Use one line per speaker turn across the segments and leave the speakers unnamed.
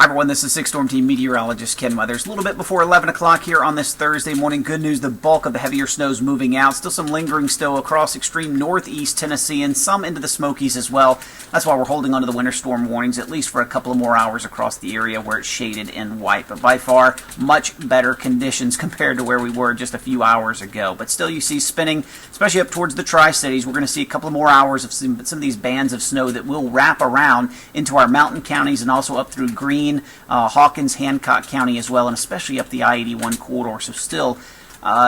Hi everyone, this is 6 Storm Team meteorologist Ken Weathers. A little bit before 11 o'clock here on this Thursday morning. Good news, the bulk of the heavier snow is moving out. Still some lingering snow across extreme northeast Tennessee and some into the Smokies as well. That's why we're holding on to the winter storm warnings, at least for a couple of more hours across the area where it's shaded in white. But by far, much better conditions compared to where we were just a few hours ago. But still, you see spinning, especially up towards the Tri-Cities. We're going to see a couple of more hours of some of these bands of snow that will wrap around into our mountain counties and also up through Greene, Hawkins, Hancock County as well, and especially up the I-81 corridor. So still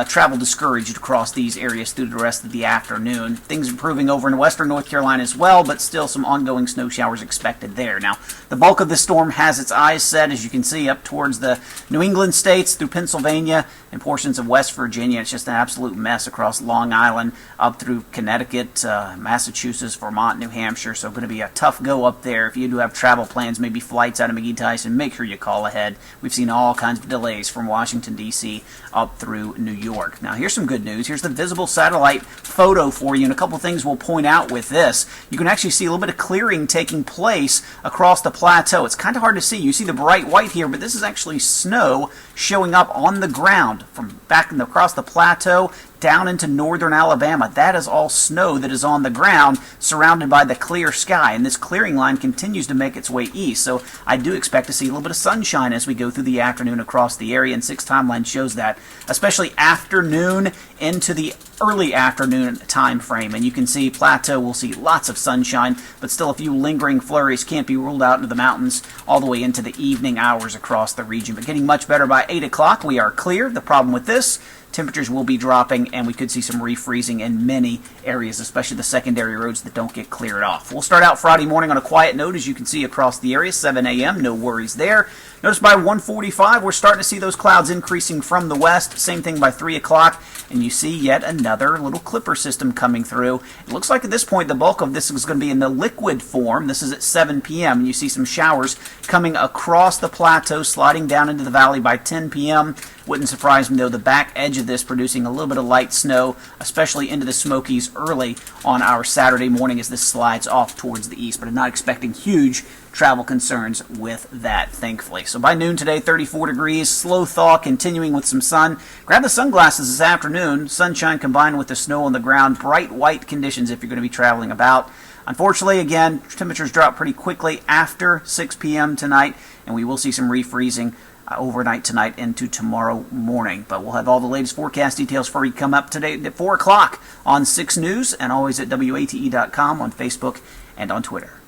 travel discouraged across these areas through the rest of the afternoon. Things improving over in western North Carolina as well, but still some ongoing snow showers expected there. Now, the bulk of this storm has its eyes set, as you can see, up towards the New England states, through Pennsylvania, and portions of West Virginia. It's just an absolute mess across Long Island, up through Connecticut, Massachusetts, Vermont, New Hampshire. So going to be a tough go up there. If you do have travel plans, maybe flights out of McGee-Tyson, make sure you call ahead. We've seen all kinds of delays from Washington, D.C. up through New York. Now, here's some good news. Here's the visible satellite photo for you, and a couple things we'll point out with this. You can actually see a little bit of clearing taking place across the plateau. It's kind of hard to see. You see the bright white here, but this is actually snow showing up on the ground from back across the plateau down into northern Alabama. That is all snow that is on the ground surrounded by the clear sky, and this clearing line continues to make its way east. So I do expect to see a little bit of sunshine as we go through the afternoon across the area, and 6 timeline shows that, especially afternoon into the early afternoon time frame. And you can see plateau will see lots of sunshine, but still a few lingering flurries can't be ruled out into the mountains all the way into the evening hours across the region. But getting much better by 8 o'clock. We are clear. The problem with this, temperatures will be dropping, and we could see some refreezing in many areas, especially the secondary roads that don't get cleared off. We'll start out Friday morning on a quiet note, as you can see across the area, 7 a.m., no worries there. Notice by 1:45, we're starting to see those clouds increasing from the west. Same thing by 3 o'clock, and you see yet another little clipper system coming through. It looks like at this point the bulk of this is going to be in the liquid form. This is at 7 p.m., and you see some showers coming across the plateau, sliding down into the valley by 10 p.m. Wouldn't surprise me, though, the back edge of this producing a little bit of light snow, especially into the Smokies early on our Saturday morning as this slides off towards the east. But I'm not expecting huge travel concerns with that, thankfully. So by noon today, 34 degrees, slow thaw continuing with some sun. Grab the sunglasses this afternoon. Sunshine combined with the snow on the ground. Bright white conditions if you're going to be traveling about. Unfortunately, again, temperatures drop pretty quickly after 6 p.m. tonight, and we will see some refreezing overnight tonight into tomorrow morning. But we'll have all the latest forecast details for you come up today at 4 o'clock on 6 News, and always at WATE.com, on Facebook, and on Twitter.